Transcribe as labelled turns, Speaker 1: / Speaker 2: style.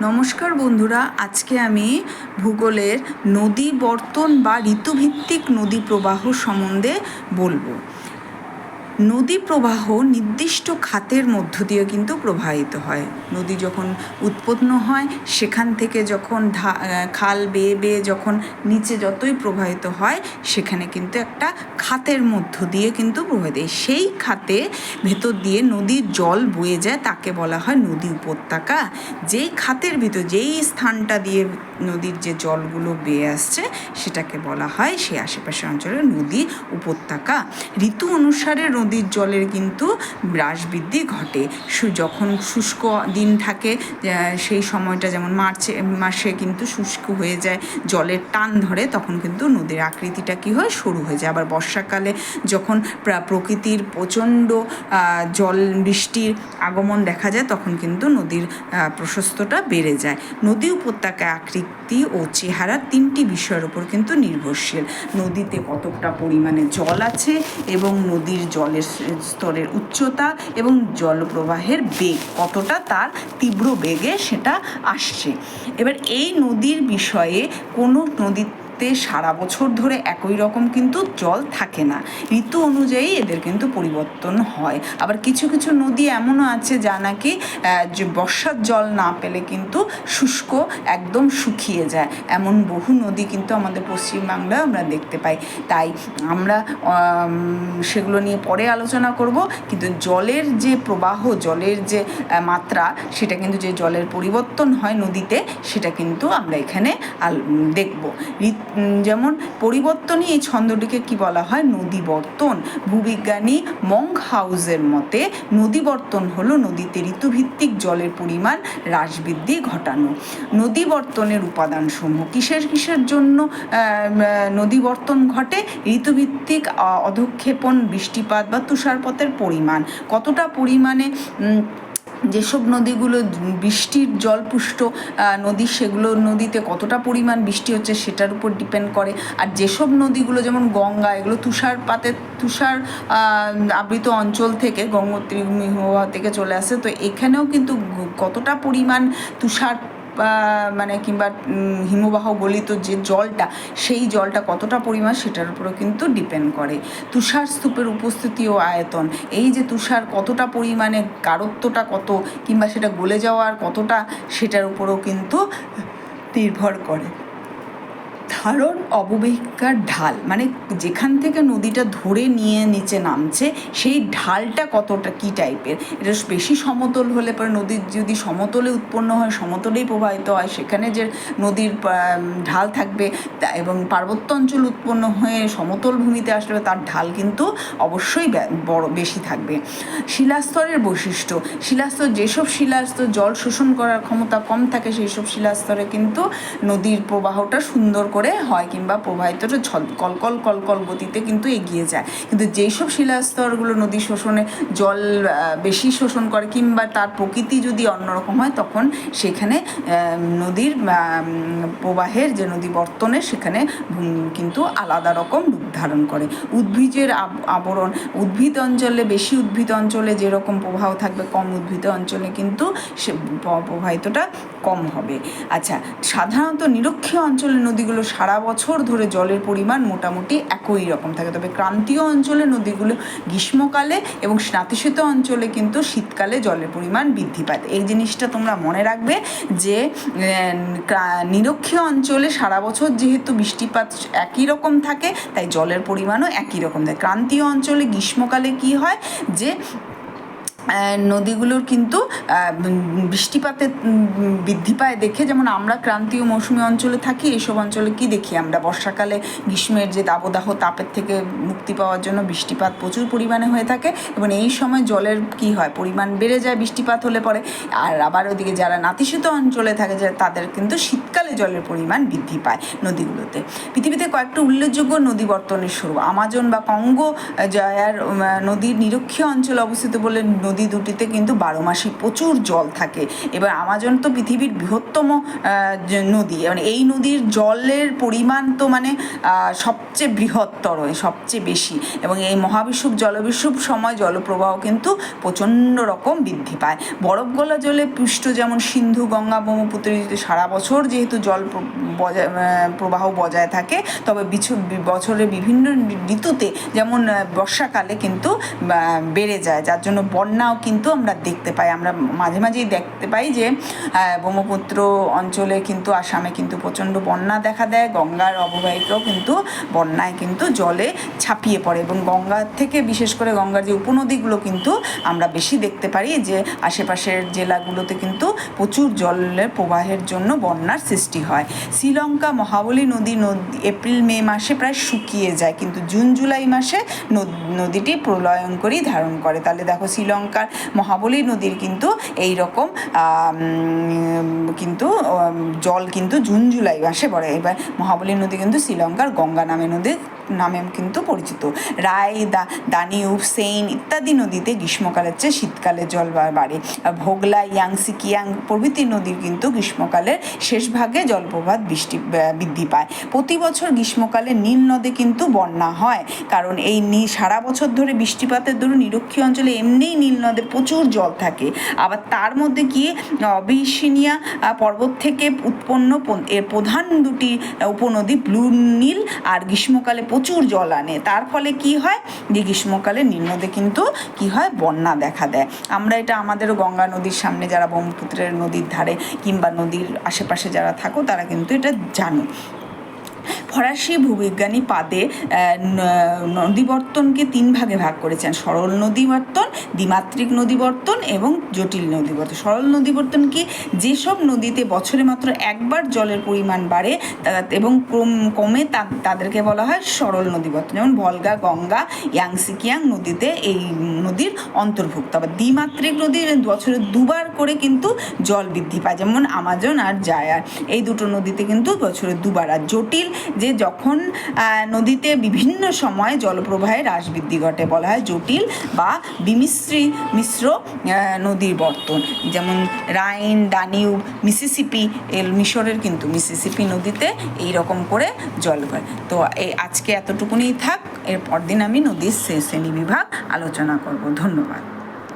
Speaker 1: নমস্কার বন্ধুরা, আজকে আমি ভূগোলের নদী বর্তন বা ঋতুভিত্তিক নদী প্রবাহ সম্বন্ধে বলবো। নদী প্রবাহ নির্দিষ্ট খাতের মধ্য দিয়ে কিন্তু প্রবাহিত হয়। নদী যখন উৎপন্ন হয় সেখান থেকে যখন খাল বেয়ে বেয়ে যখন নিচে যতই প্রবাহিত হয় সেখানে কিন্তু একটা খাতের মধ্য দিয়ে কিন্তু প্রবাহিত হয়। সেই খাতে ভেতর দিয়ে নদীর জল বয়ে যায়, তাকে বলা হয় নদী উপত্যকা। যেই খাতের ভিতর যেই স্থানটা দিয়ে নদীর যে জলগুলো বেয়ে আসছে সেটাকে বলা হয় সেই আশেপাশের অঞ্চলের নদী উপত্যকা। ঋতু অনুসারে নদীর জলের কিন্তু হ্রাস বৃদ্ধি ঘটে। যখন শুষ্ক দিন থাকে সেই সময়টা, যেমন মাসে কিন্তু শুষ্ক হয়ে যায়, জলের টান ধরে, তখন কিন্তু নদীর আকৃতিটা কী হয়, সরু হয়ে যায়। আবার বর্ষাকালে যখন প্রকৃতির প্রচণ্ড জল বৃষ্টির আগমন দেখা যায় তখন কিন্তু নদীর প্রশস্তটা বেড়ে যায়। নদী উপত্যকায় আকৃতি ও চেহারা তিনটি বিষয়ের উপর কিন্তু নির্ভরশীল। নদীতে কতটা পরিমাণে জল আছে এবং নদীর জলের স্তরের উচ্চতা এবং জলপ্রবাহের বেগ কতটা, তার তীব্র বেগে সেটা আসছে। এবার এই নদীর বিষয়ে কোনো নদীতে সারা বছর ধরে একই রকম কিন্তু জল থাকে না, ঋতু অনুযায়ী এদের কিন্তু পরিবর্তন হয়। আবার কিছু কিছু নদী এমনও আছে যা নাকি যে বর্ষার জল না পেলে কিন্তু শুষ্ক একদম শুকিয়ে যায়। এমন বহু নদী কিন্তু আমাদের পশ্চিমবাংলায় আমরা দেখতে পাই। তাই আমরা সেগুলো নিয়ে পরে আলোচনা করব, কিন্তু জলের যে প্রবাহ, জলের যে মাত্রা, সেটা কিন্তু যে জলের পরিবর্তন হয় নদীতে, সেটা কিন্তু আমরা এখানে দেখব। যেমন পরিবর্তনই এই ছন্দটিকে কি বলা হয়, নদীবর্তন। ভূবিজ্ঞানী মংহাউসের মতে নদীবর্তন হলো নদীতে ঋতুভিত্তিক জলের পরিমাণ হ্রাস বৃদ্ধি ঘটানো। নদীবর্তনের উপাদানসমূহ কিসের কিসের জন্য নদীবর্তন ঘটে? ঋতুভিত্তিক অধঃক্ষেপণ, বৃষ্টিপাত বা তুষারপাতের পরিমাণ কতটা পরিমাণে, যেসব নদীগুলো বৃষ্টির জলপুষ্ট নদী, সেগুলো নদীতে কতটা পরিমাণ বৃষ্টি হচ্ছে সেটার উপর ডিপেন্ড করে। আর যেসব নদীগুলো যেমন গঙ্গা, এগুলো তুষার আবৃত অঞ্চল থেকে, গঙ্গোত্রী হিমবাহ থেকে চলে আসে, তো এখানেও কিন্তু কতটা পরিমাণ তুষার কিংবা হিমবাহ গলিত যে জলটা, সেই জলটা কতটা পরিমাণ সেটার উপরও কিন্তু ডিপেন্ড করে। তুষার স্তূপের উপস্থিতি ও আয়তন, এই যে তুষার কতটা পরিমাণে, গাঢ়ত্বটা কত, কিংবা সেটা গলে যাওয়ার কতটা, সেটার উপরও কিন্তু নির্ভর করে। ধারণ অববাহিকার ঢাল, মানে যেখান থেকে নদীটা ধরে নিয়ে নিচে নামছে সেই ঢালটা কতটা, কী টাইপের। এটা বেশি সমতল হলে পরে, নদীর যদি সমতলে উৎপন্ন হয়, সমতলেই প্রবাহিত হয়, সেখানে যে নদীর ঢাল থাকবে, এবং পার্বত্য অঞ্চল উৎপন্ন হয়ে সমতল ভূমিতে আসলে তার ঢাল কিন্তু অবশ্যই বেশি থাকবে। শিলাস্তরের বৈশিষ্ট্য, শিলাস্তর, যেসব শিলাস্তর জল শোষণ করার ক্ষমতা কম থাকে সেই সব শিলাস্তরে কিন্তু নদীর প্রবাহটা সুন্দর করে হয়, কিংবা প্রবাহিতটা কলকল কলকল গতিতে কিন্তু এগিয়ে যায়। কিন্তু যেসব শিলাস্তরগুলো নদী শোষণে জল বেশি শোষণ করে, কিংবা তার প্রকৃতি যদি অন্যরকম হয়, তখন সেখানে নদীর প্রবাহের যে নদী বর্তনে, সেখানে কিন্তু আলাদা রকম রূপ ধারণ করে। উদ্ভিদের আবরণ, উদ্ভিদ অঞ্চলে, বেশি উদ্ভিদ অঞ্চলে যেরকম প্রবাহ থাকবে, কম উদ্ভিদ অঞ্চলে কিন্তু সে প্রবাহিতটা কম হবে। আচ্ছা, সাধারণত নিরক্ষীয় অঞ্চলের নদীগুলো সারা বছর ধরে জলের পরিমাণ মোটামুটি একই রকম থাকে, তবে ক্রান্তীয় অঞ্চলের নদীগুলো গ্রীষ্মকালে এবং নাতিশীত অঞ্চলে কিন্তু শীতকালে জলের পরিমাণ বৃদ্ধি পায়। এই জিনিসটা তোমরা মনে রাখবে যে নিরক্ষীয় অঞ্চলে সারা বছর যেহেতু বৃষ্টিপাত একই রকম থাকে, তাই জলের পরিমাণও একই রকম থাকে। ক্রান্তীয় অঞ্চলে গ্রীষ্মকালে কি হয়, যে নদীগুলোর কিন্তু বৃষ্টিপাতে বৃদ্ধি পায় দেখে, যেমন আমরা ক্রান্তীয় মৌসুমী অঞ্চলে থাকি, এইসব অঞ্চলে কি দেখি আমরা, বর্ষাকালে গ্রীষ্মের যে দাবদাহ তাপের থেকে মুক্তি পাওয়ার জন্য বৃষ্টিপাত প্রচুর পরিমাণে হয়ে থাকে, এবং এই সময় জলের কি হয়, পরিমাণ বেড়ে যায় বৃষ্টিপাত হলে পরে। আর আবার ওদিকে যারা নাতিশীত অঞ্চলে থাকে, তাদের কিন্তু শীতকালে জলের পরিমাণ বৃদ্ধি পায় নদীগুলোতে। পৃথিবীতে কয়েকটা উল্লেখযোগ্য নদী বর্তনের শুরু। আমাজন বা কঙ্গো জয়ার নদীর নিরক্ষীয় অঞ্চলে অবস্থিত বলে নদী দুটিতে কিন্তু 12 মাসই প্রচুর জল থাকে। এবার আমাজন তো পৃথিবীর বৃহত্তম নদী, মানে এই নদীর জলের পরিমাণ তো মানে সবচেয়ে বৃহত্তর, সবচেয়ে বেশি, এবং এই মহাবিষুব জলবিষুব সময় জলপ্রবাহ কিন্তু প্রচণ্ড রকম বৃদ্ধি পায়। বরফ গলা জলে পৃষ্ঠ যেমন সিন্ধু, গঙ্গা, ব্রহ্মপুত্র সারা বছর যেহেতু জল প্রবাহ বজায় থাকে, তবে বছরের বিভিন্ন ঋতুতে যেমন বর্ষাকালে কিন্তু বেড়ে যায়, যার জন্য বন্যাও কিন্তু আমরা দেখতে পাই। আমরা মাঝে মাঝেই দেখতে পাই যে ব্রহ্মপুত্র অঞ্চলে কিন্তু আসামে কিন্তু প্রচণ্ড বন্যা দেখা দেয়, গঙ্গার অববাহিকাও কিন্তু বন্যায় কিন্তু জলে ছাপিয়ে পড়ে, এবং গঙ্গার থেকে বিশেষ করে গঙ্গার যে উপনদীগুলো কিন্তু আমরা বেশি দেখতে পারি যে আশেপাশের জেলাগুলোতে কিন্তু প্রচুর জলের প্রবাহের জন্য বন্যার সৃষ্টি হয়। শ্রীলঙ্কা মহাবলী নদী এপ্রিল মে মাসে প্রায় শুকিয়ে যায়, কিন্তু জুন জুলাই মাসে নদীটি প্রলয়ঙ্করী ধারণ করে। তাহলে দেখো শ্রীলঙ্কার মহাবলী নদীর কিন্তু এই রকম কিন্তু জল কিন্তু জুন জুলাই মাসে পড়ে। এবার মহাবলী নদী কিন্তু শ্রীলঙ্কার গঙ্গা নামে কিন্তু পরিচিত। রায়, দানিউব, সেইন ইত্যাদি নদীতে গ্রীষ্মকালের চেয়ে শীতকালে জল বাড়ে। আর ভোগলা, ইয়াংসি, কিয়াং প্রভৃতি নদীর কিন্তু গ্রীষ্মকালের শেষ ভাগে জলপ্রপাত বৃদ্ধি পায়। প্রতি বছর গ্রীষ্মকালে নীল নদে কিন্তু বন্যা হয়, কারণ এই সারা বছর ধরে বৃষ্টিপাতের দরুন নিরক্ষীয় অঞ্চলে এমনিই নীল নদে প্রচুর জল থাকে। আবার তার মধ্যে গিয়ে অবিসিনিয়া পর্বত থেকে উৎপন্ন এর প্রধান দুটি উপনদী ব্লু নীল আর গ্রীষ্মকালে প্রচুর জল আনে। তার ফলে কি হয় যে গ্রীষ্মকালে নীল নদে কিন্তু কি হয়, বন্যা দেখা দেয়। আমরা এটা আমাদেরও গঙ্গা নদীর সামনে যারা ব্রহ্মপুত্রের নদীর ধারে কিংবা নদীর আশেপাশে যারা থাকো তারা কিন্তু এটা জানো। ফরাসি ভূবিজ্ঞানী পাদে নদীবর্তনকে 3 ভাগে ভাগ করেছেন: সরল নদীবর্তন, দ্বিমাত্রিক নদীবর্তন এবং জটিল নদীবর্তন। সরল নদীবর্তন কি, যেসব নদীতে বছরে মাত্র একবার জলের পরিমাণ বাড়ে এবং কমে তাদেরকে বলা হয় সরল নদীবর্তন, যেমন ভলগা, গঙ্গা, ইয়াংসি, কিয়াং নদীতে এই নদীর অন্তর্ভুক্ত। আবার দ্বিমাত্রিক নদী বছরে 2 বার করে কিন্তু জল বৃদ্ধি পায়, যেমন আমাজন আর জায়ার, এই দুটো নদীতে কিন্তু বছরে 2 বার। আর জটিল যে যখন নদীতে বিভিন্ন সময় জলপ্রবাহে হ্রাস বৃদ্ধি ঘটে বলা হয় জটিল বা মিশ্র নদীর বর্তন, যেমন রাইন, দানিউব, মিসিসিপি, মিশরের কিন্তু মিসিসিপি নদীতে এই রকম করে জল হয়। তো আজকে এতটুকুনি থাক, এর পরদিন আমি নদীর শ্রেণীবিভাগ আলোচনা করব। ধন্যবাদ।